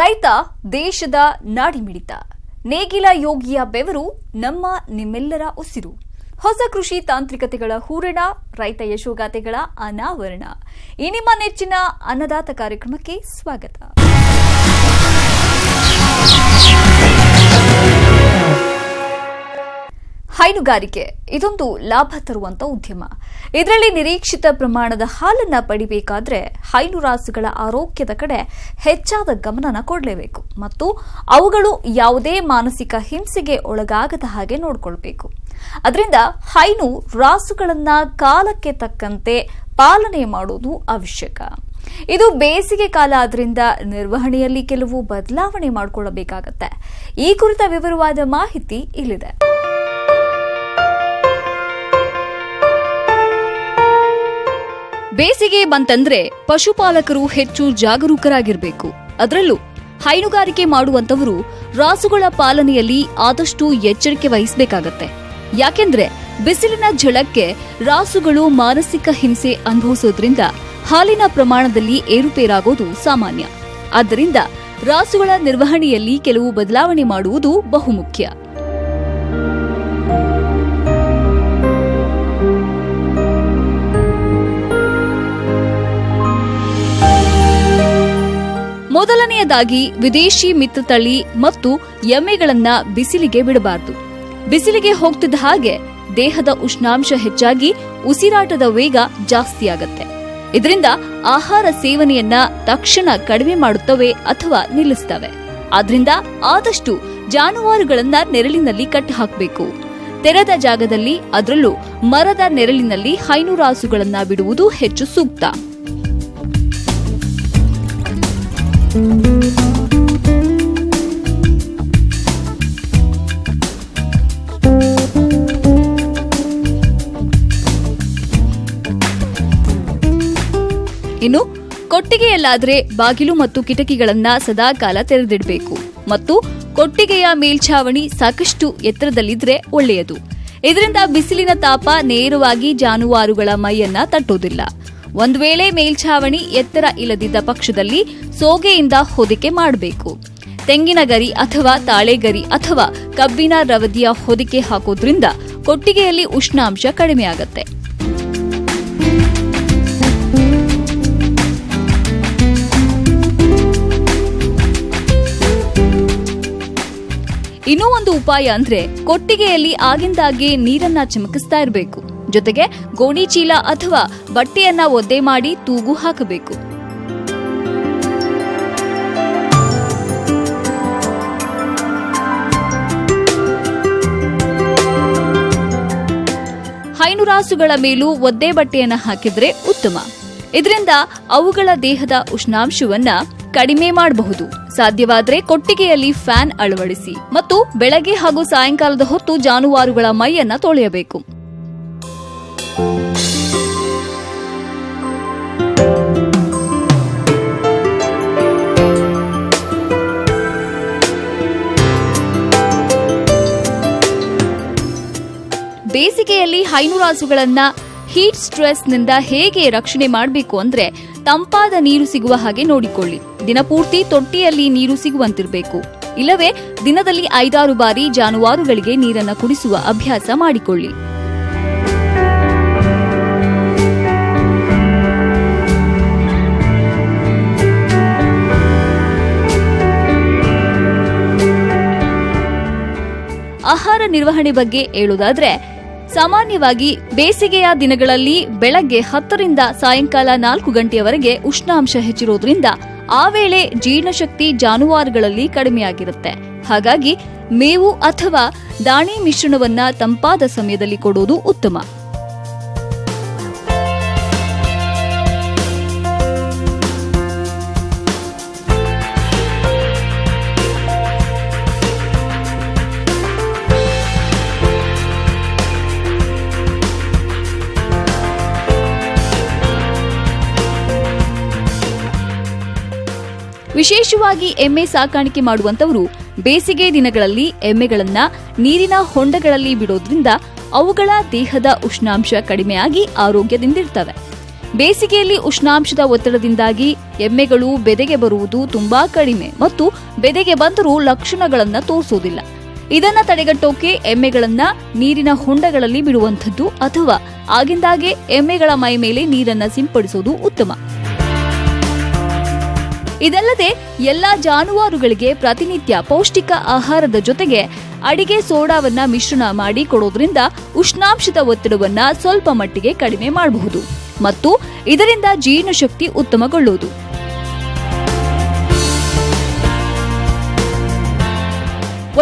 ರೈತ ದೇಶದ ನಾಡಿಮಿಡಿತ. ನೇಗಿಲ ಯೋಗಿಯ ಬೆವರು ನಿಮ್ಮೆಲ್ಲರ ಉಸಿರು. ಹೊಸ ಕೃಷಿ ತಾಂತ್ರಿಕತೆಗಳ ಹೂರಣ, ರೈತ ಯಶೋಗಾಥೆಗಳ ಅನಾವರಣ. ಈ ನಿಮ್ಮ ನೆಚ್ಚಿನ ಅನ್ನದಾತ ಕಾರ್ಯಕ್ರಮಕ್ಕೆ ಸ್ವಾಗತ. ಹೈನುಗಾರಿಕೆ ಇದೊಂದು ಲಾಭ ತರುವಂತ ಉದ್ಯಮ. ಇದರಲ್ಲಿ ನಿರೀಕ್ಷಿತ ಪ್ರಮಾಣದ ಹಾಲನ್ನ ಪಡಿಬೇಕಾದ್ರೆ ಹೈನು ರಾಸುಗಳ ಆರೋಗ್ಯದ ಕಡೆ ಹೆಚ್ಚಾದ ಗಮನ ಕೊಡಲೇಬೇಕು ಮತ್ತು ಅವುಗಳು ಯಾವುದೇ ಮಾನಸಿಕ ಹಿಂಸೆಗೆ ಒಳಗಾಗದ ಹಾಗೆ ನೋಡಿಕೊಳ್ಳಬೇಕು. ಅದರಿಂದ ಹೈನು ರಾಸುಗಳನ್ನ ಕಾಲಕ್ಕೆ ತಕ್ಕಂತೆ ಪಾಲನೆ ಮಾಡುವುದು ಅವಶ್ಯಕ. ಇದು ಬೇಸಿಗೆ ಕಾಲ ಆದ್ರಿಂದ ನಿರ್ವಹಣೆಯಲ್ಲಿ ಕೆಲವು ಬದಲಾವಣೆ ಮಾಡಿಕೊಳ್ಳಬೇಕಾಗತ್ತೆ. ಈ ಕುರಿತ ವಿವರವಾದ ಮಾಹಿತಿ ಇಲ್ಲಿದೆ. ಬೇಸಿಗೆ ಬಂತಂದ್ರೆ ಪಶುಪಾಲಕರು ಹೆಚ್ಚು ಜಾಗರೂಕರಾಗಿರಬೇಕು. ಅದರಲ್ಲೂ ಹೈನುಗಾರಿಕೆ ಮಾಡುವಂತವರು ರಾಸುಗಳ ಪಾಲನೆಯಲ್ಲಿ ಆದಷ್ಟು ಎಚ್ಚರಿಕೆ ವಹಿಸಬೇಕಾಗತ್ತೆ. ಯಾಕೆಂದ್ರೆ ಬಿಸಿಲಿನ ಝಳಕ್ಕೆ ರಾಸುಗಳು ಮಾನಸಿಕ ಹಿಂಸೆ ಅನುಭವಿಸೋದ್ರಿಂದ ಹಾಲಿನ ಪ್ರಮಾಣದಲ್ಲಿ ಏರುಪೇರಾಗೋದು ಸಾಮಾನ್ಯ. ಆದ್ದರಿಂದ ರಾಸುಗಳ ನಿರ್ವಹಣೆಯಲ್ಲಿ ಕೆಲವು ಬದಲಾವಣೆ ಮಾಡುವುದು ಬಹುಮುಖ್ಯ. ಮೊದಲನೆಯದಾಗಿ ವಿದೇಶಿ ಮಿತ್ರತಳಿ ಮತ್ತು ಎಮ್ಮೆಗಳನ್ನ ಬಿಸಿಲಿಗೆ ಬಿಡಬಾರದು. ಬಿಸಿಲಿಗೆ ಹೋಗ್ತಿದ್ದ ಹಾಗೆ ದೇಹದ ಉಷ್ಣಾಂಶ ಹೆಚ್ಚಾಗಿ ಉಸಿರಾಟದ ವೇಗ ಜಾಸ್ತಿಯಾಗತ್ತೆ. ಇದರಿಂದ ಆಹಾರ ಸೇವನೆಯನ್ನ ತಕ್ಷಣ ಕಡಿಮೆ ಮಾಡುತ್ತವೆ ಅಥವಾ ನಿಲ್ಲಿಸ್ತವೆ. ಆದ್ರಿಂದ ಆದಷ್ಟು ಜಾನುವಾರುಗಳನ್ನ ನೆರಳಿನಲ್ಲಿ ಕಟ್ಟಿಹಾಕಬೇಕು. ತೆರೆದ ಜಾಗದಲ್ಲಿ, ಅದರಲ್ಲೂ ಮರದ ನೆರಳಿನಲ್ಲಿ ಹೈನು ರಾಸುಗಳನ್ನ ಬಿಡುವುದು ಹೆಚ್ಚು ಸೂಕ್ತ. ಇನ್ನು ಕೊಟ್ಟಿಗೆಯಲ್ಲಾದ್ರೆ ಬಾಗಿಲು ಮತ್ತು ಕಿಟಕಿಗಳನ್ನ ಸದಾಕಾಲ ತೆರೆದಿಡಬೇಕು ಮತ್ತು ಕೊಟ್ಟಿಗೆಯ ಮೇಲ್ಛಾವಣಿ ಸಾಕಷ್ಟು ಎತ್ತರದಲ್ಲಿದ್ರೆ ಒಳ್ಳೆಯದು. ಇದರಿಂದ ಬಿಸಿಲಿನ ತಾಪ ನೇರವಾಗಿ ಜಾನುವಾರುಗಳ ಮೈಯನ್ನ ತಟ್ಟೋದಿಲ್ಲ. ಒಂದು ವೇಳೆ ಮೇಲ್ಛಾವಣಿ ಎತ್ತರ ಇಲ್ಲದಿದ್ದ ಪಕ್ಷದಲ್ಲಿ ಸೋಗೆಯಿಂದ ಹೊದಿಕೆ ಮಾಡಬೇಕು. ತೆಂಗಿನ ಗರಿ ಅಥವಾ ತಾಳೆಗರಿ ಅಥವಾ ಕಬ್ಬಿನ ರವದಿಯ ಹೊದಿಕೆ ಹಾಕೋದ್ರಿಂದ ಕೊಟ್ಟಿಗೆಯಲ್ಲಿ ಉಷ್ಣಾಂಶ ಕಡಿಮೆಯಾಗತ್ತೆ. ಇನ್ನೂ ಒಂದು ಉಪಾಯ ಅಂದ್ರೆ ಕೊಟ್ಟಿಗೆಯಲ್ಲಿ ಆಗಿಂದಾಗೆ ನೀರನ್ನ ಚಿಮುಕಿಸ್ತಾ ಇರಬೇಕು. ಜೊತೆಗೆ ಗೋಣಿ ಚೀಲ ಅಥವಾ ಬಟ್ಟೆಯನ್ನ ಒದ್ದೆ ಮಾಡಿ ತೂಗು ಹಾಕಬೇಕು. ಹೈನುರಾಸುಗಳ ಮೇಲೂ ಒದ್ದೆ ಬಟ್ಟೆಯನ್ನ ಹಾಕಿದ್ರೆ ಉತ್ತಮ. ಇದರಿಂದ ಅವುಗಳ ದೇಹದ ಉಷ್ಣಾಂಶವನ್ನ ಕಡಿಮೆ ಮಾಡಬಹುದು. ಸಾಧ್ಯವಾದ್ರೆ ಕೊಟ್ಟಿಗೆಯಲ್ಲಿ ಫ್ಯಾನ್ ಅಳವಡಿಸಿ ಮತ್ತು ಬೆಳಗ್ಗೆ ಹಾಗೂ ಸಾಯಂಕಾಲದ ಹೊತ್ತು ಜಾನುವಾರುಗಳ ಮೈಯನ್ನ ತೊಳೆಯಬೇಕು. ಬೇಸಿಗೆಯಲ್ಲಿ ಹೈನುರಾಸುಗಳನ್ನ ಹೀಟ್ ಸ್ಟ್ರೆಸ್ನಿಂದ ಹೇಗೆ ರಕ್ಷಣೆ ಮಾಡಬೇಕು ಅಂದ್ರೆ ತಂಪಾದ ನೀರು ಸಿಗುವ ಹಾಗೆ ನೋಡಿಕೊಳ್ಳಿ. ದಿನಪೂರ್ತಿ ತೊಟ್ಟಿಯಲ್ಲಿ ನೀರು ಸಿಗುವಂತಿರಬೇಕು. ಇಲ್ಲವೇ ದಿನದಲ್ಲಿ 5-6 ಬಾರಿ ಜಾನುವಾರುಗಳಿಗೆ ನೀರನ್ನು ಕುಡಿಸುವ ಅಭ್ಯಾಸ ಮಾಡಿಕೊಳ್ಳಿ. ಆಹಾರ ನಿರ್ವಹಣೆ ಬಗ್ಗೆ ಹೇಳುವುದಾದ್ರೆ, ಸಾಮಾನ್ಯವಾಗಿ ಬೇಸಿಗೆಯ ದಿನಗಳಲ್ಲಿ ಬೆಳಗ್ಗೆ 10 ರಿಂದ ಸಾಯಂಕಾಲ 4 ಗಂಟೆಯವರೆಗೆ ಉಷ್ಣಾಂಶ ಹೆಚ್ಚಿರೋದ್ರಿಂದ ಆ ವೇಳೆ ಜೀರ್ಣಶಕ್ತಿ ಜಾನುವಾರುಗಳಲ್ಲಿ ಕಡಿಮೆಯಾಗಿರುತ್ತೆ. ಹಾಗಾಗಿ ಮೇವು ಅಥವಾ ದಾಣಿ ಮಿಶ್ರಣವನ್ನ ತಂಪಾದ ಸಮಯದಲ್ಲಿ ಕೊಡೋದು ಉತ್ತಮ. ವಿಶೇಷವಾಗಿ ಎಮ್ಮೆ ಸಾಕಾಣಿಕೆ ಮಾಡುವಂತವರು ಬೇಸಿಗೆ ದಿನಗಳಲ್ಲಿ ಎಮ್ಮೆಗಳನ್ನ ನೀರಿನ ಹೊಂಡಗಳಲ್ಲಿ ಬಿಡೋದ್ರಿಂದ ಅವುಗಳ ದೇಹದ ಉಷ್ಣಾಂಶ ಕಡಿಮೆಯಾಗಿ ಆರೋಗ್ಯದಿಂದಿರ್ತವೆ. ಬೇಸಿಗೆಯಲ್ಲಿ ಉಷ್ಣಾಂಶದ ಒತ್ತಡದಿಂದಾಗಿ ಎಮ್ಮೆಗಳು ಬೆದೆಗೆ ಬರುವುದು ತುಂಬಾ ಕಡಿಮೆ ಮತ್ತು ಬೆದೆಗೆ ಬಂದರೂ ಲಕ್ಷಣಗಳನ್ನು ತೋರಿಸುವುದಿಲ್ಲ. ಇದನ್ನ ತಡೆಗಟ್ಟೋಕೆ ಎಮ್ಮೆಗಳನ್ನ ನೀರಿನ ಹೊಂಡಗಳಲ್ಲಿ ಬಿಡುವಂಥದ್ದು ಅಥವಾ ಆಗಿಂದಾಗೆ ಎಮ್ಮೆಗಳ ಮೈ ಮೇಲೆ ನೀರನ್ನ ಸಿಂಪಡಿಸುವುದು ಉತ್ತಮ. ಇದಲ್ಲದೆ ಎಲ್ಲಾ ಜಾನುವಾರುಗಳಿಗೆ ಪ್ರತಿನಿತ್ಯ ಪೌಷ್ಟಿಕ ಆಹಾರದ ಜೊತೆಗೆ ಅಡಿಗೆ ಸೋಡಾವನ್ನ ಮಿಶ್ರಣ ಮಾಡಿ ಕೊಡೋದ್ರಿಂದ ಉಷ್ಣಾಂಶದ ಒತ್ತಡವನ್ನ ಸ್ವಲ್ಪ ಮಟ್ಟಿಗೆ ಕಡಿಮೆ ಮಾಡಬಹುದು ಮತ್ತು ಇದರಿಂದ ಜೀರ್ಣಶಕ್ತಿ ಉತ್ತಮಗೊಳ್ಳುವುದು.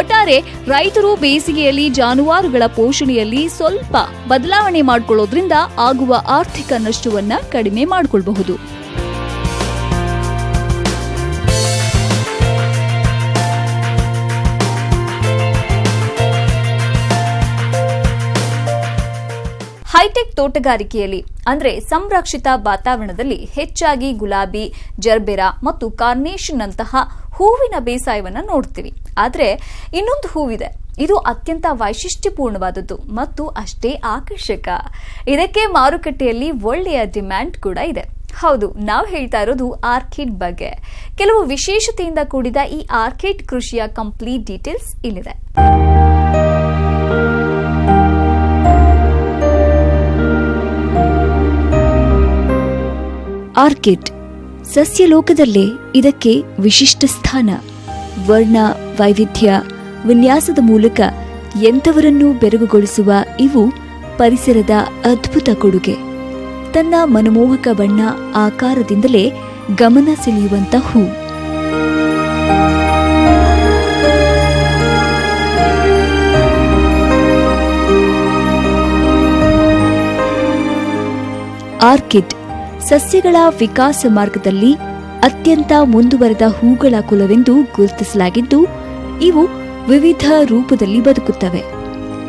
ಒಟ್ಟಾರೆ ರೈತರು ಬೇಸಿಗೆಯಲ್ಲಿ ಜಾನುವಾರುಗಳ ಪೋಷಣೆಯಲ್ಲಿ ಸ್ವಲ್ಪ ಬದಲಾವಣೆ ಮಾಡಿಕೊಳ್ಳೋದ್ರಿಂದ ಆಗುವ ಆರ್ಥಿಕ ನಷ್ಟವನ್ನ ಕಡಿಮೆ ಮಾಡಿಕೊಳ್ಳಬಹುದು. ಹೈಟೆಕ್ ತೋಟಗಾರಿಕೆಯಲ್ಲಿ ಅಂದ್ರೆ ಸಂರಕ್ಷಿತ ವಾತಾವರಣದಲ್ಲಿ ಹೆಚ್ಚಾಗಿ ಗುಲಾಬಿ, ಜರ್ಬೆರಾ ಮತ್ತು ಕಾರ್ನೇಷನ್ ನಂತಹ ಹೂವಿನ ಬೇಸಾಯವನ್ನ ನೋಡ್ತೀವಿ. ಆದ್ರೆ ಇನ್ನೊಂದು ಹೂವಿದೆ, ಇದು ಅತ್ಯಂತ ವೈಶಿಷ್ಟ್ಯಪೂರ್ಣವಾದದ್ದು ಮತ್ತು ಅಷ್ಟೇ ಆಕರ್ಷಕ. ಇದಕ್ಕೆ ಮಾರುಕಟ್ಟೆಯಲ್ಲಿ ಒಳ್ಳೆಯ ಡಿಮ್ಯಾಂಡ್ ಕೂಡ ಇದೆ. ಹೌದು, ನಾವು ಹೇಳ್ತಾ ಇರೋದು ಆರ್ಕಿಡ್ ಬಗ್ಗೆ. ಕೆಲವು ವಿಶೇಷತೆಯಿಂದ ಕೂಡಿದ ಈ ಆರ್ಕಿಡ್ ಕೃಷಿಯ ಕಂಪ್ಲೀಟ್ ಡೀಟೇಲ್ಸ್ ಇಲ್ಲಿದೆ. ಆರ್ಕಿಡ್ ಸಸ್ಯಲೋಕದಲ್ಲೇ ಇದಕ್ಕೆ ವಿಶಿಷ್ಟ ಸ್ಥಾನ. ವರ್ಣ ವೈವಿಧ್ಯ ವಿನ್ಯಾಸದ ಮೂಲಕ ಎಂಥವರನ್ನೂ ಬೆರಗುಗೊಳಿಸುವ ಇವು ಪರಿಸರದ ಅದ್ಭುತ ಕೊಡುಗೆ. ತನ್ನ ಮನಮೋಹಕ ಬಣ್ಣ ಆಕಾರದಿಂದಲೇ ಗಮನ ಸೆಳೆಯುವಂತ ಹೂ. ಆರ್ಕಿಡ್ ಸಸ್ಯಗಳ ವಿಕಾಸ ಮಾರ್ಗದಲ್ಲಿ ಅತ್ಯಂತ ಮುಂದುವರೆದ ಹೂಗಳ ಕುಲವೆಂದು ಗುರುತಿಸಲಾಗಿದ್ದು, ಇವು ವಿವಿಧ ರೂಪದಲ್ಲಿ ಬದುಕುತ್ತವೆ.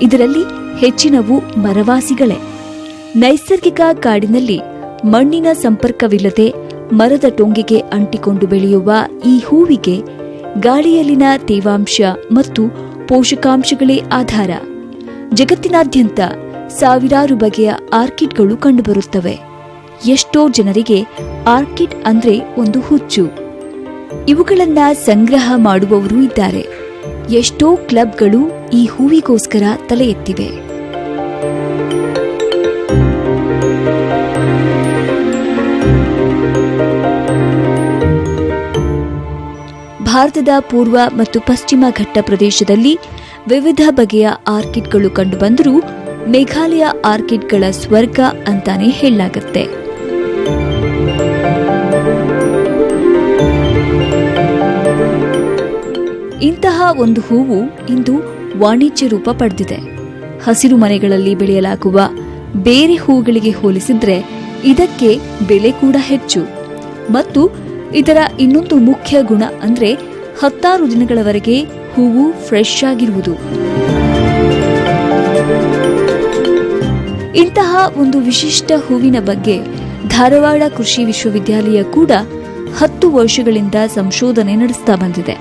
ಇದರಲ್ಲಿ ಹೆಚ್ಚಿನವು ಮರವಾಸಿಗಳೇ. ನೈಸರ್ಗಿಕ ಕಾಡಿನಲ್ಲಿ ಮಣ್ಣಿನ ಸಂಪರ್ಕವಿಲ್ಲದೆ ಮರದ ಟೊಂಗೆಗೆ ಅಂಟಿಕೊಂಡು ಬೆಳೆಯುವ ಈ ಹೂವಿಗೆ ಗಾಳಿಯಲ್ಲಿನ ತೇವಾಂಶ ಮತ್ತು ಪೋಷಕಾಂಶಗಳೇ ಆಧಾರ. ಜಗತ್ತಿನಾದ್ಯಂತ ಸಾವಿರಾರು ಬಗೆಯ ಆರ್ಕಿಡ್ಗಳು ಕಂಡುಬರುತ್ತವೆ. ಎಷ್ಟೋ ಜನರಿಗೆ ಆರ್ಕಿಡ್ ಅಂದ್ರೆ ಒಂದು ಹುಚ್ಚು. ಇವುಗಳನ್ನ ಸಂಗ್ರಹ ಮಾಡುವವರೂ ಇದ್ದಾರೆ. ಎಷ್ಟೋ ಕ್ಲಬ್ಗಳು ಈ ಹೂವಿಗೋಸ್ಕರ ತಲೆ ಎತ್ತಿವೆ. ಭಾರತದ ಪೂರ್ವ ಮತ್ತು ಪಶ್ಚಿಮ ಘಟ್ಟ ಪ್ರದೇಶದಲ್ಲಿ ವಿವಿಧ ಬಗೆಯ ಆರ್ಕಿಡ್ಗಳು ಕಂಡುಬಂದರೂ ಮೇಘಾಲಯ ಆರ್ಕಿಡ್ಗಳ ಸ್ವರ್ಗ ಅಂತಾನೆ ಹೇಳಲಾಗುತ್ತೆ. ಇಂತಹ ಒಂದು ಹೂವು ಇಂದು ವಾಣಿಜ್ಯ ರೂಪ ಪಡೆದಿದೆ. ಹಸಿರು ಮನೆಗಳಲ್ಲಿ ಬೆಳೆಯಲಾಗುವ ಬೇರೆ ಹೂಗಳಿಗೆ ಹೋಲಿಸಿದ್ರೆ ಇದಕ್ಕೆ ಬೆಲೆ ಕೂಡ ಹೆಚ್ಚು. ಮತ್ತು ಇದರ ಇನ್ನೊಂದು ಮುಖ್ಯ ಗುಣ ಅಂದ್ರೆ 16 ದಿನಗಳವರೆಗೆ ಹೂವು ಫ್ರೆಶ್ ಆಗಿರುವುದು. ಇಂತಹ ಒಂದು ವಿಶಿಷ್ಟ ಹೂವಿನ ಬಗ್ಗೆ ಧಾರವಾಡ ಕೃಷಿ ವಿಶ್ವವಿದ್ಯಾಲಯ ಕೂಡ 10 ವರ್ಷಗಳಿಂದ ಸಂಶೋಧನೆ ನಡೆಸ್ತಾ ಬಂದಿದೆ.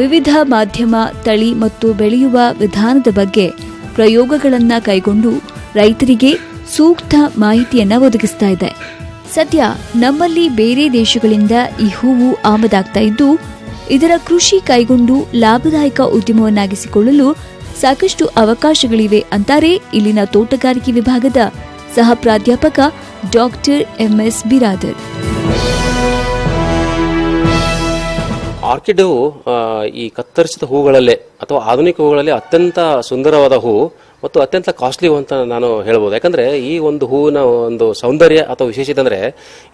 ವಿವಿಧ ಮಾಧ್ಯಮ, ತಳಿ ಮತ್ತು ಬೆಳೆಯುವ ವಿಧಾನದ ಬಗ್ಗೆ ಪ್ರಯೋಗಗಳನ್ನ ಕೈಗೊಂಡು ರೈತರಿಗೆ ಸೂಕ್ತ ಮಾಹಿತಿಯನ್ನ ಒದಗಿಸ್ತಾ ಇದೆ. ಸದ್ಯ ನಮ್ಮಲ್ಲಿ ಬೇರೆ ದೇಶಗಳಿಂದ ಈ ಹೂವು ಆಮದಾಗ್ತಾ ಇದ್ದು, ಇದರ ಕೃಷಿ ಕೈಗೊಂಡು ಲಾಭದಾಯಕ ಉದ್ಯಮವನ್ನಾಗಿಸಿಕೊಳ್ಳಲು ಸಾಕಷ್ಟು ಅವಕಾಶಗಳಿವೆ ಅಂತಾರೆ ಇಲ್ಲಿನ ತೋಟಗಾರಿಕೆ ವಿಭಾಗದ ಸಹ ಪ್ರಾಧ್ಯಾಪಕ ಡಾಕ್ಟರ್ MS ಬಿರಾದರ್. ಆರ್ಕಿಡ್ ಈ ಕತ್ತರಿಸಿದ ಹೂಗಳಲ್ಲೇ ಅಥವಾ ಆಧುನಿಕ ಹೂಗಳಲ್ಲಿ ಅತ್ಯಂತ ಸುಂದರವಾದ ಹೂ ಮತ್ತು ಅತ್ಯಂತ ಕಾಸ್ಟ್ಲಿ ಅಂತ ನಾನು ಹೇಳ್ಬೋದು. ಯಾಕಂದ್ರೆ ಈ ಒಂದು ಹೂವಿನ ಒಂದು ಸೌಂದರ್ಯ ಅಥವಾ ವಿಶೇಷತೆ ಅಂದ್ರೆ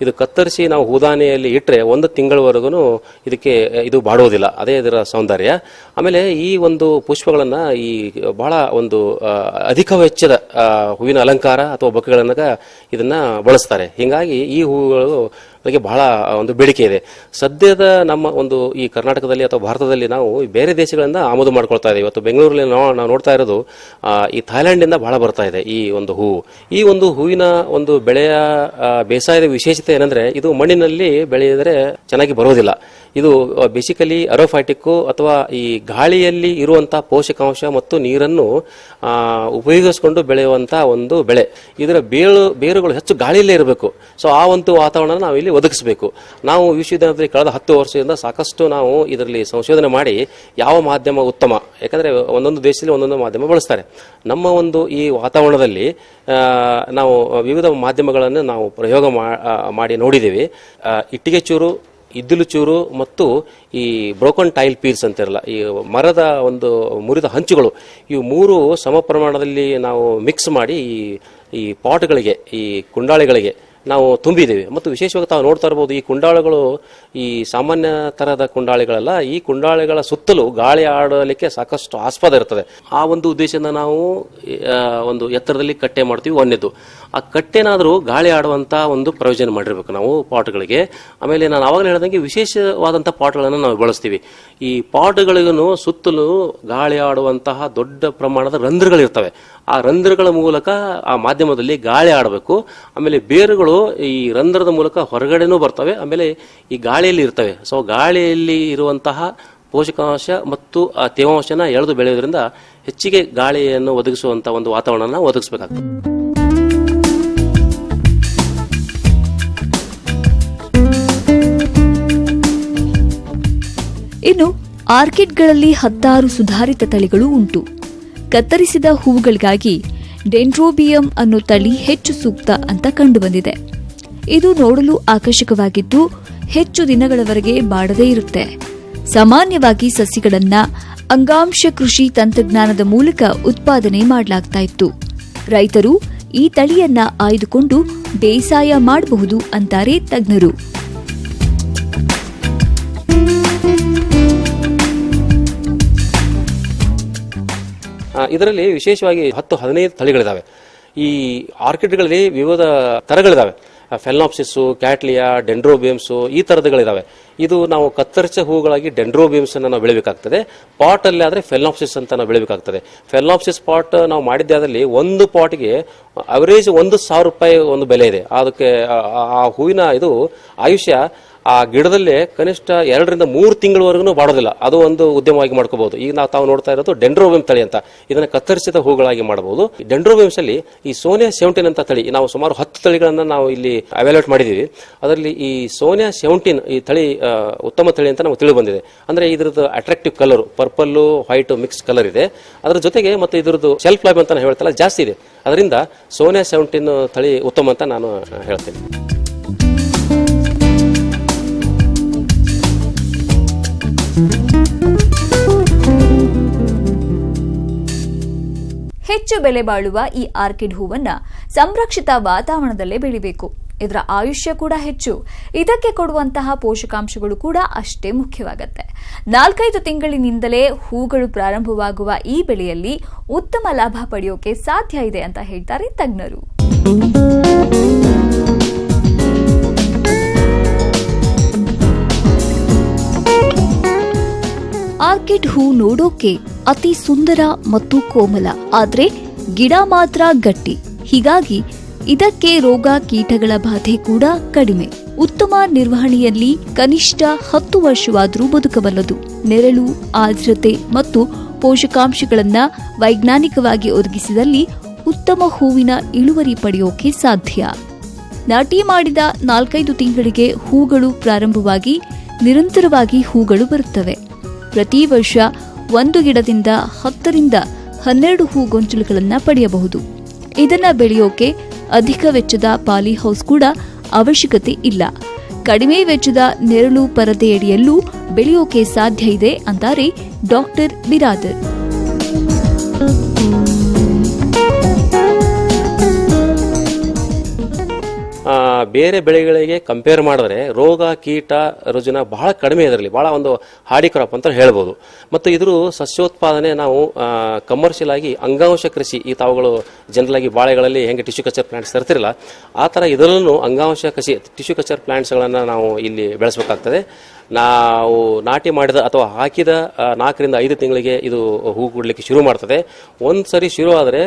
ಇದು ಕತ್ತರಿಸಿ ನಾವು ಹೂದಾನಿಯಲ್ಲಿ ಇಟ್ಟರೆ 1 ತಿಂಗಳವರೆಗೂ ಇದಕ್ಕೆ ಇದು ಬಾಡುವುದಿಲ್ಲ. ಅದೇ ಇದರ ಸೌಂದರ್ಯ. ಆಮೇಲೆ ಈ ಒಂದು ಪುಷ್ಪಗಳನ್ನ ಈ ಬಹಳ ಒಂದು ಅಧಿಕ ವೆಚ್ಚದ ಹೂವಿನ ಅಲಂಕಾರ ಅಥವಾ ಬೊಕ್ಕೆಗಳನ್ನ ಇದನ್ನ ಬಳಸ್ತಾರೆ. ಹೀಗಾಗಿ ಈ ಹೂಗಳು ಅದಕ್ಕೆ ಬಹಳ ಒಂದು ಬೇಡಿಕೆ ಇದೆ. ಸದ್ಯದ ನಮ್ಮ ಒಂದು ಈ ಕರ್ನಾಟಕದಲ್ಲಿ ಅಥವಾ ಭಾರತದಲ್ಲಿ ನಾವು ಬೇರೆ ದೇಶಗಳಿಂದ ಆಮದು ಮಾಡ್ಕೊಳ್ತಾ ಇದ್ದೀವಿ. ಇವತ್ತು ಬೆಂಗಳೂರಲ್ಲಿ ನಾವು ನೋಡ್ತಾ ಇರೋದು ಈ ಥೈಲ್ಯಾಂಡ್ ಇಂದ ಬಹಳ ಬರ್ತಾ ಇದೆ ಈ ಒಂದು ಹೂವು. ಈ ಒಂದು ಹೂವಿನ ಒಂದು ಬೆಳೆಯ ಬೇಸಾಯದ ವಿಶೇಷತೆ ಏನಂದ್ರೆ ಇದು ಮಣ್ಣಿನಲ್ಲಿ ಬೆಳೆಯಿದರೆ ಚೆನ್ನಾಗಿ ಬರೋದಿಲ್ಲ. ಇದು ಬೇಸಿಕಲಿ ಅರೋಫೈಟಿಕ್ ಅಥವಾ ಈ ಗಾಳಿಯಲ್ಲಿ ಇರುವಂತಹ ಪೋಷಕಾಂಶ ಮತ್ತು ನೀರನ್ನು ಉಪಯೋಗಿಸಿಕೊಂಡು ಬೆಳೆಯುವಂತಹ ಒಂದು ಬೆಳೆ. ಇದರ ಬೇರುಗಳು ಹೆಚ್ಚು ಗಾಳಿಯಲ್ಲೇ ಇರಬೇಕು. ಸೊ ಆ ಒಂದು ವಾತಾವರಣ ನಾವು ಇಲ್ಲಿ ಒದಗಿಸಬೇಕು. ನಾವು ವಿಶ್ವವಿದ್ಯಾಲಯದಲ್ಲಿ ಕಳೆದ 10 ವರ್ಷದಿಂದ ಸಾಕಷ್ಟು ನಾವು ಇದರಲ್ಲಿ ಸಂಶೋಧನೆ ಮಾಡಿ ಯಾವ ಮಾಧ್ಯಮ ಉತ್ತಮ, ಯಾಕಂದ್ರೆ ಒಂದೊಂದು ದೇಶದಲ್ಲಿ ಒಂದೊಂದು ಮಾಧ್ಯಮ ಬಳಸ್ತಾರೆ. ನಮ್ಮ ಒಂದು ಈ ವಾತಾವರಣದಲ್ಲಿ ನಾವು ವಿವಿಧ ಮಾಧ್ಯಮಗಳನ್ನು ನಾವು ಪ್ರಯೋಗ ಮಾಡಿ ನೋಡಿದ್ದೇವೆ. ಇಟ್ಟಿಗೆ ಚೂರು, ಇದ್ದಿಲು ಚೂರು ಮತ್ತು ಈ ಬ್ರೋಕನ್ ಟೈಲ್ ಪೀಲ್ಸ್ ಅಂತಿರಲ್ಲ, ಈ ಮರದ ಒಂದು ಮುರಿದ ಹಂಚುಗಳು, ಇವು 3 ಸಮ ಪ್ರಮಾಣದಲ್ಲಿ ನಾವು ಮಿಕ್ಸ್ ಮಾಡಿ ಈ ಪಾಟ್ಗಳಿಗೆ, ಈ ಕುಂಡಾಳಿಗಳಿಗೆ ನಾವು ತುಂಬಿದ್ದೇವೆ. ಮತ್ತು ವಿಶೇಷವಾಗಿ ತಾವು ನೋಡ್ತಾ ಇರಬಹುದು, ಈ ಕುಂಡಾಳುಗಳು ಈ ಸಾಮಾನ್ಯ ತರಹದ ಕುಂಡಾಳಿಗಳಲ್ಲ. ಈ ಕುಂಡಾಳಿಗಳ ಸುತ್ತಲೂ ಗಾಳಿ ಆಡಲಿಕ್ಕೆ ಸಾಕಷ್ಟು ಆಸ್ಪದ ಇರ್ತದೆ. ಆ ಒಂದು ಉದ್ದೇಶದಿಂದ ನಾವು ಒಂದು ಎತ್ತರದಲ್ಲಿ ಕಟ್ಟೆ ಮಾಡ್ತೀವಿ. ಒಂದೇದು ಆ ಕಟ್ಟೆನಾದರೂ ಗಾಳಿ ಆಡುವಂತ ಒಂದು ಪ್ರಯೋಜನ ಮಾಡಿರ್ಬೇಕು ನಾವು ಪಾಟ್ಗಳಿಗೆ. ಆಮೇಲೆ ನಾನು ಆವಾಗಲೇ ಹೇಳಿದಂಗೆ ವಿಶೇಷವಾದಂಥ ಪಾಟ್ಗಳನ್ನು ನಾವು ಬಳಸ್ತೀವಿ. ಈ ಪಾಟ್ಗಳಿಗೂ ಸುತ್ತಲೂ ಗಾಳಿ ಆಡುವಂತಹ ದೊಡ್ಡ ಪ್ರಮಾಣದ ರಂಧ್ರಗಳಿರ್ತವೆ. ಆ ರಂಧ್ರಗಳ ಮೂಲಕ ಆ ಮಾಧ್ಯಮದಲ್ಲಿ ಗಾಳಿ ಆಡಬೇಕು. ಆಮೇಲೆ ಬೇರುಗಳು ಈ ರಂಧ್ರದ ಮೂಲಕ ಹೊರಗಡೆನೂ ಬರ್ತವೆ, ಆಮೇಲೆ ಈ ಗಾಳಿಯಲ್ಲಿ ಇರ್ತವೆ. ಸೊ ಗಾಳಿಯಲ್ಲಿ ಇರುವಂತಹ ಪೋಷಕಾಂಶ ಮತ್ತು ಆ ತೇವಾಂಶನ ಎಳೆದು ಬೆಳೆಯೋದ್ರಿಂದ ಹೆಚ್ಚಿಗೆ ಗಾಳಿಯನ್ನು ಒದಗಿಸುವಂತಹ ಒಂದು ವಾತಾವರಣ ಒದಗಿಸಬೇಕಾಗ್ತದೆ. ಇನ್ನು ಆರ್ಕಿಡ್ಗಳಲ್ಲಿ 10 ಸುಧಾರಿತ ತಳಿಗಳು ಉಂಟು. ಕತ್ತರಿಸಿದ ಹೂವುಗಳಿಗಾಗಿ ಡೆಂಡ್ರೋಬಿಯಂ ಅನ್ನೋ ತಳಿ ಹೆಚ್ಚು ಸೂಕ್ತ ಅಂತ ಕಂಡುಬಂದಿದೆ. ಇದು ನೋಡಲು ಆಕರ್ಷಕವಾಗಿದ್ದು ಹೆಚ್ಚು ದಿನಗಳವರೆಗೆ ಬಾಡದೇ ಇರುತ್ತೆ. ಸಾಮಾನ್ಯವಾಗಿ ಸಸಿಗಳನ್ನ ಅಂಗಾಂಶ ಕೃಷಿ ತಂತ್ರಜ್ಞಾನದ ಮೂಲಕ ಉತ್ಪಾದನೆ ಮಾಡಲಾಗ್ತಾ ಇತ್ತು. ರೈತರು ಈ ತಳಿಯನ್ನ ಆಯ್ದುಕೊಂಡು ಬೇಸಾಯ ಮಾಡಬಹುದು ಅಂತಾರೆ ತಜ್ಞರು. ಇದರಲ್ಲಿ ವಿಶೇಷವಾಗಿ 10-15 ತಳಿಗಳಿದಾವೆ. ಈ ಆರ್ಕಿಡ್ಗಳಲ್ಲಿ ವಿವಿಧ ತರಗಳಿದಾವೆ. ಫೆಲನಾಪ್ಸಿಸ್, ಕ್ಯಾಟ್ಲಿಯಾ, ಡೆಂಡ್ರೋಬಿಯಮ್ಸ್, ಈ ತರಗಳಿದಾವೆ. ಇದು ನಾವು ಕತ್ತರಿಸಿದ ಹೂಗಳಾಗಿ ಡೆಂಡ್ರೋಬಿಯಮ್ಸ್ ಅನ್ನು ನಾವು ಬೆಳಿಬೇಕಾಗ್ತದೆ. ಪಾಟ್ ಅಲ್ಲಿ ಆದ್ರೆ ಫೆಲನಾಪ್ಸಿಸ್ ಅಂತ ನಾವು ಬೆಳಿಬೇಕಾಗ್ತದೆ. ಫೆಲನಾಪ್ಸಿಸ್ ಪಾಟ್ ನಾವು ಮಾಡಿದ್ದೆ ಅದರಲ್ಲಿ ಒಂದು ಪಾಟ್ಗೆ ಅವರೇಜ್ 1,000 ರೂಪಾಯಿ ಒಂದು ಬೆಲೆ ಇದೆ. ಅದಕ್ಕೆ ಆ ಹೂವಿನ ಇದು ಆಯುಷ್ಯ ಆ ಗಿಡದಲ್ಲೇ ಕನಿಷ್ಠ 2 ರಿಂದ 3 ತಿಂಗಳವರೆಗೂ ಬಾಡೋದಿಲ್ಲ. ಅದು ಒಂದು ಉದ್ಯಮವಾಗಿ ಮಾಡ್ಕೋಬಹುದು. ಈಗ ತಾವು ನೋಡ್ತಾ ಇರೋದು ಡೆಂಡ್ರೋಬಿಯಂ ತಳಿ ಅಂತ. ಇದನ್ನ ಕತ್ತರಿಸಿದ ಹೂಗಳಾಗಿ ಮಾಡಬಹುದು. ಡೆಂಡ್ರೋಬಿಯಮ್ಸ್ ಅಲ್ಲಿ ಈ ಸೋನಿಯಾ 17 ಅಂತ ತಳಿ, ನಾವು ಸುಮಾರು 10 ತಳಿಗಳನ್ನ ನಾವು ಇಲ್ಲಿ ಅವ್ಯಾಲ್ಯೂಯೇಟ್ ಮಾಡಿದೀವಿ. ಅದರಲ್ಲಿ ಈ ಸೋನಿಯಾ 17 ಈ ತಳಿ ಉತ್ತಮ ತಳಿ ಅಂತ ನಾವು ತಿಳಿದು ಬಂದಿದೆ. ಅಂದ್ರೆ ಇದ್ರದ್ದು attractive colour purple white mix colour ಇದೆ. ಅದರ ಜೊತೆಗೆ ಮತ್ತೆ ಇದ್ರದ್ದು ಶೆಲ್ಫ್ ಲೈಫ್ ಅಂತ ಹೇಳ್ತಲ್ಲ ಜಾಸ್ತಿ ಇದೆ. ಅದರಿಂದ ಸೋನಿಯಾ 17 ತಳಿ ಉತ್ತಮ ಅಂತ ನಾನು ಹೇಳ್ತೇನೆ. ಹೆಚ್ಚು ಬೆಲೆ ಬಾಳುವ ಈ ಆರ್ಕಿಡ್ ಹೂವನ್ನ ಸಂರಕ್ಷಿತ ವಾತಾವರಣದಲ್ಲೇ ಬೆಳಿಬೇಕು. ಇದರ ಆಯುಷ್ಯ ಕೂಡ ಹೆಚ್ಚು. ಇದಕ್ಕೆ ಕೊಡುವಂತಹ ಪೋಷಕಾಂಶಗಳು ಕೂಡ ಅಷ್ಟೇ ಮುಖ್ಯವಾಗುತ್ತೆ. 4-5 ತಿಂಗಳಿನಿಂದಲೇ ಹೂಗಳು ಪ್ರಾರಂಭವಾಗುವ ಈ ಬೆಳೆಯಲ್ಲಿ ಉತ್ತಮ ಲಾಭ ಪಡೆಯೋಕೆ ಸಾಧ್ಯ ಇದೆ ಅಂತ ಹೇಳ್ತಾರೆ ತಜ್ಞರು. ಆರ್ಕಿಡ್ ಹೂ ನೋಡೋಕೆ ಅತಿ ಸುಂದರ ಮತ್ತು ಕೋಮಲ, ಆದ್ರೆ ಗಿಡ ಮಾತ್ರ ಗಟ್ಟಿ. ಹೀಗಾಗಿ ಇದಕ್ಕೆ ರೋಗ ಕೀಟಗಳ ಬಾಧೆ ಕೂಡ ಕಡಿಮೆ. ಉತ್ತಮ ನಿರ್ವಹಣೆಯಲ್ಲಿ ಕನಿಷ್ಠ 10 ವರ್ಷವಾದರೂ ಬದುಕಬಲ್ಲದು. ನೆರಳು, ಆರ್ದ್ರತೆ ಮತ್ತು ಪೋಷಕಾಂಶಗಳನ್ನ ವೈಜ್ಞಾನಿಕವಾಗಿ ಒದಗಿಸಿದಲ್ಲಿ ಉತ್ತಮ ಹೂವಿನ ಇಳುವರಿ ಪಡೆಯೋಕೆ ಸಾಧ್ಯ. ನಾಟಿ ಮಾಡಿದ 4-5 ತಿಂಗಳಿಗೆ ಹೂಗಳು ಪ್ರಾರಂಭವಾಗಿ ನಿರಂತರವಾಗಿ ಹೂಗಳು ಬರುತ್ತವೆ. ಪ್ರತಿ ವರ್ಷ ಒಂದು ಗಿಡದಿಂದ 10 ರಿಂದ 12 ಹೂಗೊಂಚಲುಗಳನ್ನು ಪಡೆಯಬಹುದು. ಇದನ್ನ ಬೆಳೆಯೋಕೆ ಅಧಿಕ ವೆಚ್ಚದ ಪಾಲಿ ಹೌಸ್ ಕೂಡ ಅವಶ್ಯಕತೆ ಇಲ್ಲ. ಕಡಿಮೆ ವೆಚ್ಚದ ನೆರಳು ಪರದೆಯಡಿಯಲ್ಲೂ ಬೆಳೆಯೋಕೆ ಸಾಧ್ಯ ಇದೆ ಅಂತಾರೆ ಡಾಕ್ಟರ್ ಬಿರಾದರ್. ಬೇರೆ ಬೆಳೆಗಳಿಗೆ ಕಂಪೇರ್ ಮಾಡಿದ್ರೆ ರೋಗ ಕೀಟ ರುಜಿನ ಬಹಳ ಕಡಿಮೆ ಇದರಲ್ಲಿ, ಬಹಳ ಒಂದು ಹಾರ್ಡಿ ಕ್ರಾಪ್ ಅಂತ ಹೇಳ್ಬೋದು. ಮತ್ತು ಇದ್ರ ಸಸ್ಯೋತ್ಪಾದನೆ ನಾವು ಕಮರ್ಷಿಯಲ್ ಆಗಿ ಅಂಗಾಂಶ ಕೃಷಿ, ಈ ತಾವುಗಳು ಜನರಲ್ ಆಗಿ ಬಾಳೆಗಳಲ್ಲಿ ಹೆಂಗೆ ಟಿಶ್ಯೂ ಕಲ್ಚರ್ ಪ್ಲಾಂಟ್ಸ್ ತರ್ತಿರಲ್ಲ ಆ ಥರ ಇದರಲ್ಲೂ ಅಂಗಾಂಶ ಕೃಷಿ ಟಿಶ್ಯೂ ಕಲ್ಚರ್ ಪ್ಲಾಂಟ್ಸ್ಗಳನ್ನು ನಾವು ಇಲ್ಲಿ ಬೆಳೆಸಬೇಕಾಗ್ತದೆ. ನಾವು ನಾಟಿ ಮಾಡಿದ ಅಥವಾ ಹಾಕಿದ 4 ರಿಂದ 5 ತಿಂಗಳಿಗೆ ಇದು ಹೂ ಕೊಡಲಿಕ್ಕೆ ಶುರು ಮಾಡ್ತದೆ. ಒಂದು ಸರಿ ಶುರು ಆದರೆ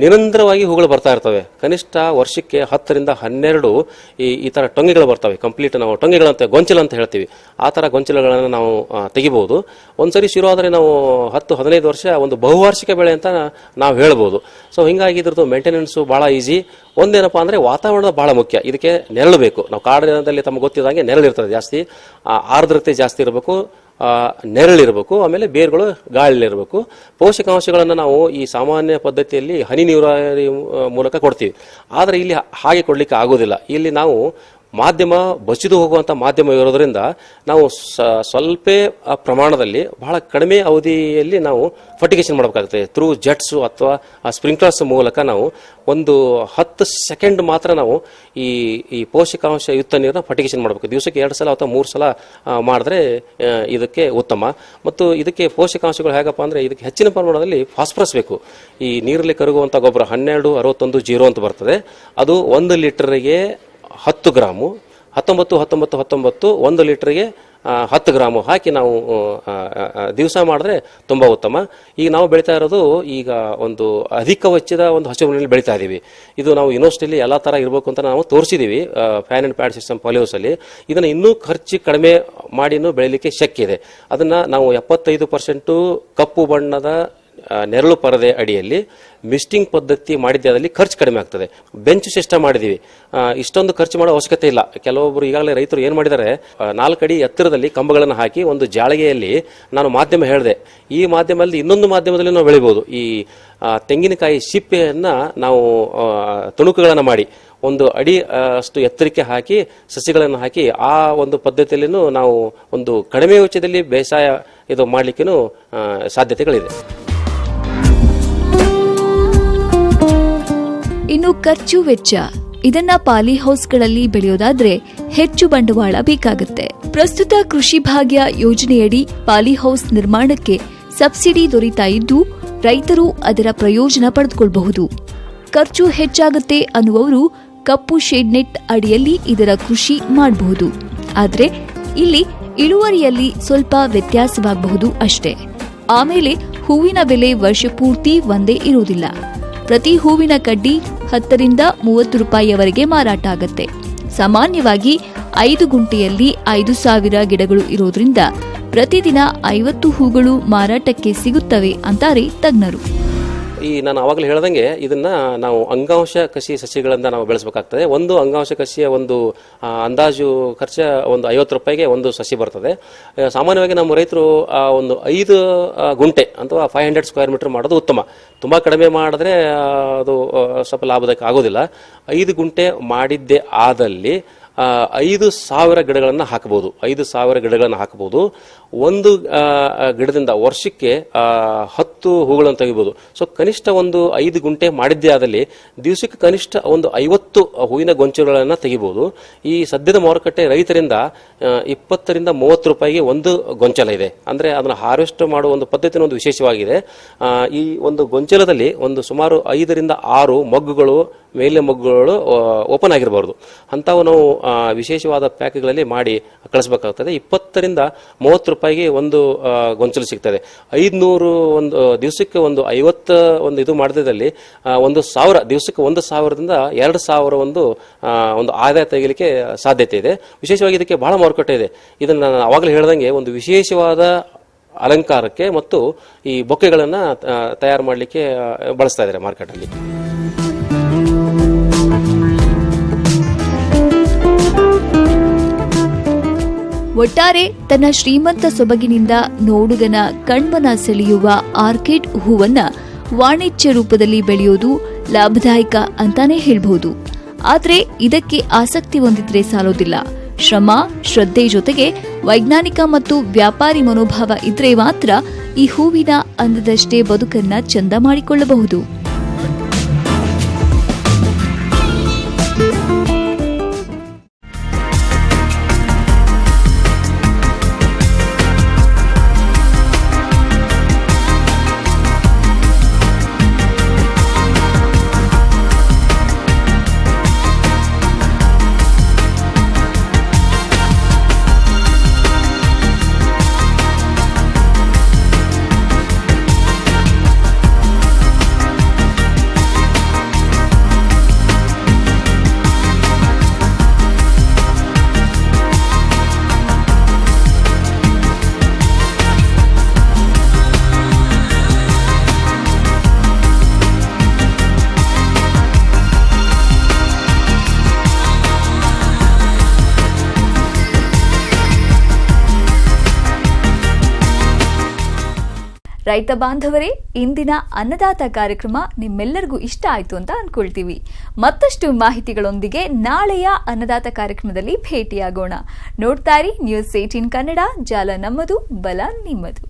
ನಿರಂತರವಾಗಿ ಹೂಗಳು ಬರ್ತಾ ಇರ್ತವೆ. ಕನಿಷ್ಠ ವರ್ಷಕ್ಕೆ 10 ರಿಂದ 12 ಈ ಥರ ಟೊಂಗೆಗಳು ಬರ್ತವೆ. ಕಂಪ್ಲೀಟ್ ನಾವು ಟೊಂಗೆಗಳಂತ ಗೊಂಚಲು ಅಂತ ಹೇಳ್ತೀವಿ, ಆ ಥರ ಗೊಂಚಲುಗಳನ್ನು ನಾವು ತೆಗಿಬಹುದು. ಒಂದ್ಸರಿ ಶುರು ಆದರೆ ನಾವು 10-15 ವರ್ಷ ಒಂದು ಬಹುವಾರ್ಷಿಕ ಬೆಳೆ ಅಂತ ನಾವು ಹೇಳ್ಬೋದು. ಸೊ ಹಿಂಗಾಗಿ ಇದ್ರದ್ದು ಮೇಂಟೆನೆನ್ಸು ಭಾಳ ಈಸಿ. ಒಂದೇನಪ್ಪ ಅಂದರೆ ವಾತಾವರಣ ಭಾಳ ಮುಖ್ಯ. ಇದಕ್ಕೆ ನೆರಳು ಬೇಕು. ನಾವು ಕಾಡಿನಲ್ಲಿ ತಮಗೆ ಗೊತ್ತಿದ್ದಂಗೆ ನೆರಳು ಇರ್ತದೆ ಜಾಸ್ತಿ, ಆರ್ದ್ರತೆ ಜಾಸ್ತಿ ಇರಬೇಕು, ನೆರಳಿರಬೇಕು, ಆಮೇಲೆ ಬೇರುಗಳು ಗಾಳಿಲಿರಬೇಕು. ಪೋಷಕಾಂಶಗಳನ್ನು ನಾವು ಈ ಸಾಮಾನ್ಯ ಪದ್ಧತಿಯಲ್ಲಿ ಹನಿ ನೀರಾವರಿ ಮೂಲಕ ಕೊಡ್ತೀವಿ. ಆದರೆ ಇಲ್ಲಿ ಹಾಗೆ ಕೊಡಲಿಕ್ಕೆ ಆಗೋದಿಲ್ಲ. ಇಲ್ಲಿ ನಾವು ಮಾಧ್ಯಮ ಬಸಿದು ಹೋಗುವಂಥ ಮಾಧ್ಯಮ ಇರೋದ್ರಿಂದ ನಾವು ಸ್ವಲ್ಪ ಪ್ರಮಾಣದಲ್ಲಿ ಬಹಳ ಕಡಿಮೆ ಅವಧಿಯಲ್ಲಿ ನಾವು ಫರ್ಟಿಗೇಷನ್ ಮಾಡಬೇಕಾಗುತ್ತೆ. ಥ್ರೂ ಜೆಟ್ಸು ಅಥವಾ ಸ್ಪ್ರಿಂಕ್ಲರ್ಸ್ ಮೂಲಕ ನಾವು ಒಂದು 10 ಸೆಕೆಂಡ್ ಮಾತ್ರ ನಾವು ಈ ಪೋಷಕಾಂಶ ಯುಕ್ತ ನೀರನ್ನ ಫರ್ಟಿಗೇಷನ್ ಮಾಡಬೇಕು. ದಿವಸಕ್ಕೆ 2 ಸಲ ಅಥವಾ 3 ಸಲ ಮಾಡಿದ್ರೆ ಇದಕ್ಕೆ ಉತ್ತಮ. ಮತ್ತು ಇದಕ್ಕೆ ಪೋಷಕಾಂಶಗಳು ಹೇಗಪ್ಪ ಅಂದರೆ ಇದಕ್ಕೆ ಹೆಚ್ಚಿನ ಪ್ರಮಾಣದಲ್ಲಿ ಫಾಸ್ಫರಸ್ ಬೇಕು. ಈ ನೀರಲ್ಲಿ ಕರಗುವಂಥ ಗೊಬ್ಬರ 12-61-0 ಅಂತ ಬರ್ತದೆ. ಅದು 1 ಲೀಟರ್ಗೆ 10 ಗ್ರಾಮು, 19-19-19 1 ಲೀಟರ್ಗೆ 10 ಗ್ರಾಮು ಹಾಕಿ ನಾವು ದಿವಸ ಮಾಡಿದ್ರೆ ತುಂಬ ಉತ್ತಮ. ಈಗ ನಾವು ಬೆಳೀತಾ ಇರೋದು ಈಗ ಒಂದು ಅಧಿಕ ವೆಚ್ಚದ ಒಂದು ಹಸಿರು ಮನೆಯಲ್ಲಿ ಬೆಳೀತಾ ಇದ್ದೀವಿ. ಇದು ನಾವು ಯೂನಿವರ್ಸಿಟಿಯಲ್ಲಿ ಎಲ್ಲ ಥರ ಇರಬೇಕು ಅಂತ ನಾವು ತೋರಿಸಿದ್ದೀವಿ ಫ್ಯಾನ್ ಆ್ಯಂಡ್ ಪ್ಯಾಡ್ ಸಿಸ್ಟಮ್ ಪಾಲಿಹೌಸಲ್ಲಿ. ಇದನ್ನು ಇನ್ನೂ ಖರ್ಚು ಕಡಿಮೆ ಮಾಡಿನೂ ಬೆಳೀಲಿಕ್ಕೆ ಶಕ್ಯ ಇದೆ. ಅದನ್ನು ನಾವು 75% ಕಪ್ಪು ಬಣ್ಣದ ನೆರಳು ಪರದೆ ಅಡಿಯಲ್ಲಿ ಮಿಸ್ಟಿಂಗ್ ಪದ್ಧತಿ ಮಾಡಿದ್ದೆ, ಅದರಲ್ಲಿ ಖರ್ಚು ಕಡಿಮೆ ಆಗ್ತದೆ. ಬೆಂಚ್ ಸಿಸ್ಟಮ್ ಮಾಡಿದೀವಿ, ಇಷ್ಟೊಂದು ಖರ್ಚು ಮಾಡೋ ಅವಶ್ಯಕತೆ ಇಲ್ಲ. ಕೆಲವೊಬ್ಬರು ಈಗಾಗಲೇ ರೈತರು ಏನು ಮಾಡಿದ್ದಾರೆ, 4 ಅಡಿ ಎತ್ತರದಲ್ಲಿ ಕಂಬಗಳನ್ನು ಹಾಕಿ ಒಂದು ಜಾಳಿಗೆಯಲ್ಲಿ ನಾನು ಮಾಧ್ಯಮ ಹೇಳಿದೆ, ಈ ಮಾಧ್ಯಮದಲ್ಲಿ ಇನ್ನೊಂದು ಮಾಧ್ಯಮದಲ್ಲಿ ನಾವು ಬೆಳಿಬೋದು. ಈ ತೆಂಗಿನಕಾಯಿ ಸಿಪ್ಪೆಯನ್ನು ನಾವು ತುಣುಕುಗಳನ್ನು ಮಾಡಿ 1 ಅಡಿ ಅಷ್ಟು ಎತ್ತರಕ್ಕೆ ಹಾಕಿ ಸಸಿಗಳನ್ನು ಹಾಕಿ ಆ ಒಂದು ಪದ್ಧತಿಯಲ್ಲಿನೂ ನಾವು ಒಂದು ಕಡಿಮೆ ವೆಚ್ಚದಲ್ಲಿ ಬೇಸಾಯ ಇದು ಮಾಡಲಿಕ್ಕೂ ಸಾಧ್ಯತೆಗಳಿದೆ. ಇನ್ನು ಖರ್ಚು ವೆಚ್ಚ, ಇದನ್ನ ಪಾಲಿಹೌಸ್ಗಳಲ್ಲಿ ಬೆಳೆಯೋದಾದ್ರೆ ಹೆಚ್ಚು ಬಂಡವಾಳ ಬೇಕಾಗುತ್ತೆ. ಪ್ರಸ್ತುತ ಕೃಷಿ ಭಾಗ್ಯ ಯೋಜನೆಯಡಿ ಪಾಲಿಹೌಸ್ ನಿರ್ಮಾಣಕ್ಕೆ ಸಬ್ಸಿಡಿ ದೊರೀತಾ ಇದ್ದು ರೈತರು ಅದರ ಪ್ರಯೋಜನ ಪಡೆದುಕೊಳ್ಳಬಹುದು. ಖರ್ಚು ಹೆಚ್ಚಾಗುತ್ತೆ ಅನ್ನುವವರು ಕಪ್ಪು ಶೇಡ್ ನೆಟ್ ಅಡಿಯಲ್ಲಿ ಇದರ ಕೃಷಿ ಮಾಡಬಹುದು. ಆದ್ರೆ ಇಲ್ಲಿ ಇಳುವರಿಯಲ್ಲಿ ಸ್ವಲ್ಪ ವ್ಯತ್ಯಾಸವಾಗಬಹುದು ಅಷ್ಟೇ. ಆಮೇಲೆ ಹೂವಿನ ಬೆಲೆ ವರ್ಷ ಪೂರ್ತಿ ಒಂದೇ ಇರುವುದಿಲ್ಲ. ಪ್ರತಿ ಹೂವಿನ ಕಡ್ಡಿ 10 ರಿಂದ 30 ರೂಪಾಯಿಯವರೆಗೆ ಮಾರಾಟ ಆಗುತ್ತೆ. ಸಾಮಾನ್ಯವಾಗಿ 5 ಗುಂಟೆಯಲ್ಲಿ 5,000 ಗಿಡಗಳು ಇರೋದ್ರಿಂದ ಪ್ರತಿದಿನ 50 ಹೂಗಳು ಮಾರಾಟಕ್ಕೆ ಸಿಗುತ್ತವೆ ಅಂತಾರೆ ತಜ್ಞರು. ಈ ನಾನು ಆವಾಗಲೇ ಹೇಳ್ದಂಗೆ ಇದನ್ನ ನಾವು ಅಂಗಾಂಶ ಕಸಿ ಸಸಿಗಳಿಂದ ನಾವು ಬೆಳೆಸಬೇಕಾಗ್ತದೆ. ಒಂದು ಅಂಗಾಂಶ ಕಸಿಯ ಒಂದು ಅಂದಾಜು ಖರ್ಚು ಒಂದು 50 ರೂಪಾಯಿಗೆ ಒಂದು ಸಸಿ ಬರ್ತದೆ. ಸಾಮಾನ್ಯವಾಗಿ ನಮ್ಮ ರೈತರು ಒಂದು 5 ಗುಂಟೆ ಅಥವಾ 500 ಸ್ಕ್ವೇರ್ ಮೀಟರ್ ಮಾಡೋದು ಉತ್ತಮ. ತುಂಬ ಕಡಿಮೆ ಮಾಡಿದ್ರೆ ಅದು ಸ್ವಲ್ಪ ಲಾಭದಾಯಕ ಆಗೋದಿಲ್ಲ. 5 ಗುಂಟೆ ಮಾಡಿದ್ದೇ ಆದಲ್ಲಿ 5,000 ಗಿಡಗಳನ್ನು ಹಾಕಬಹುದು. 5,000 ಗಿಡಗಳನ್ನು ಹಾಕಬಹುದು. ಒಂದು ಗಿಡದಿಂದ ವರ್ಷಕ್ಕೆ 10 ಹೂಗಳನ್ನು ತೆಗಿಬಹುದು. ಸೊ ಕನಿಷ್ಠ ಒಂದು 5 ಗುಂಟೆ ಮಾಡಿದ್ದೇ ಆದಲ್ಲಿ ದಿವಸಕ್ಕೆ ಕನಿಷ್ಠ ಒಂದು 50 ಹೂವಿನ ಗೊಂಚಲುಗಳನ್ನು ತೆಗಿಬಹುದು. ಈ ಸದ್ಯದ ಮಾರುಕಟ್ಟೆ ರೈತರಿಂದ 20 ರಿಂದ 30 ರೂಪಾಯಿಗೆ ಒಂದು ಗೊಂಚಲ ಇದೆ. ಅಂದ್ರೆ ಅದನ್ನು ಹಾರ್ವೆಸ್ಟ್ ಮಾಡುವ ಒಂದು ಪದ್ಧತಿನ ಒಂದು ವಿಶೇಷವಾಗಿದೆ. ಈ ಒಂದು ಗೊಂಚಲದಲ್ಲಿ ಒಂದು ಸುಮಾರು 5 ರಿಂದ 6 ಮೊಗ್ಗುಗಳು, ಮೇಲೆ ಮೊಗ್ಗುಗಳು ಓಪನ್ ಆಗಿರಬಾರ್ದು. ಅಂಥವು ನಾವು ವಿಶೇಷವಾದ ಪ್ಯಾಕ್ಗಳಲ್ಲಿ ಮಾಡಿ ಕಳಿಸಬೇಕಾಗ್ತದೆ. 20 ರಿಂದ 30 ರೂಪಾಯಿಗೆ ಒಂದು ಗೊಂಚಲು ಸಿಗ್ತದೆ. 500 ಒಂದು ದಿವಸಕ್ಕೆ ಒಂದು 50 ಒಂದು ಇದು ಮಾಡಿದಲ್ಲಿ 1,000 ದಿವಸಕ್ಕೆ 1,000ದಿಂದ 2,000 ಒಂದು ಆದಾಯ ತೆಗಿಲಿಕ್ಕೆ ಸಾಧ್ಯತೆ ಇದೆ. ವಿಶೇಷವಾಗಿ ಇದಕ್ಕೆ ಬಹಳ ಮಾರುಕಟ್ಟೆ ಇದೆ. ಇದನ್ನು ನಾನು ಅವಾಗಲೇ ಹೇಳ್ದಂಗೆ ಒಂದು ವಿಶೇಷವಾದ ಅಲಂಕಾರಕ್ಕೆ ಮತ್ತು ಈ ಬೊಕ್ಕೆಗಳನ್ನು ತಯಾರು ಮಾಡಲಿಕ್ಕೆ ಬಳಸ್ತಾ ಇದ್ದಾರೆ ಮಾರ್ಕೆಟಲ್ಲಿ. ಒಟ್ಟಾರೆ ತನ್ನ ಶ್ರೀಮಂತ ಸೊಬಗಿನಿಂದ ನೋಡುಗನ ಕಣ್ಮನ ಸೆಳೆಯುವ ಆರ್ಕಿಡ್ ಹೂವನ್ನ ವಾಣಿಜ್ಯ ರೂಪದಲ್ಲಿ ಬೆಳೆಯೋದು ಲಾಭದಾಯಕ ಅಂತಾನೆ ಹೇಳ್ಬಹುದು. ಆದ್ರೆ ಇದಕ್ಕೆ ಆಸಕ್ತಿ ಹೊಂದಿದ್ರೆ ಸಾಲೋದಿಲ್ಲ. ಶ್ರಮ, ಶ್ರದ್ಧೆ ಜೊತೆಗೆ ವೈಜ್ಞಾನಿಕ ಮತ್ತು ವ್ಯಾಪಾರಿ ಮನೋಭಾವ ಇದ್ರೆ ಮಾತ್ರ ಈ ಹೂವಿನ ಅಂದದಷ್ಟೇ ಬದುಕನ್ನ ಚಂದ ಮಾಡಿಕೊಳ್ಳಬಹುದು. ರೈತ ಬಾಂಧವರೇ, ಇಂದಿನ ಅನ್ನದಾತ ಕಾರ್ಯಕ್ರಮ ನಿಮ್ಮೆಲ್ಲರಿಗೂ ಇಷ್ಟ ಆಯ್ತು ಅಂತ ಅನ್ಕೊಳ್ತೀವಿ. ಮತ್ತಷ್ಟು ಮಾಹಿತಿಗಳೊಂದಿಗೆ ನಾಳೆಯ ಅನ್ನದಾತ ಕಾರ್ಯಕ್ರಮದಲ್ಲಿ ಭೇಟಿಯಾಗೋಣ. ನೋಡ್ತಾ ಇರಿ News 18 ಕನ್ನಡ, ಜಾಲ ನಮ್ಮದು, ಬಲ ನಿಮ್ಮದು.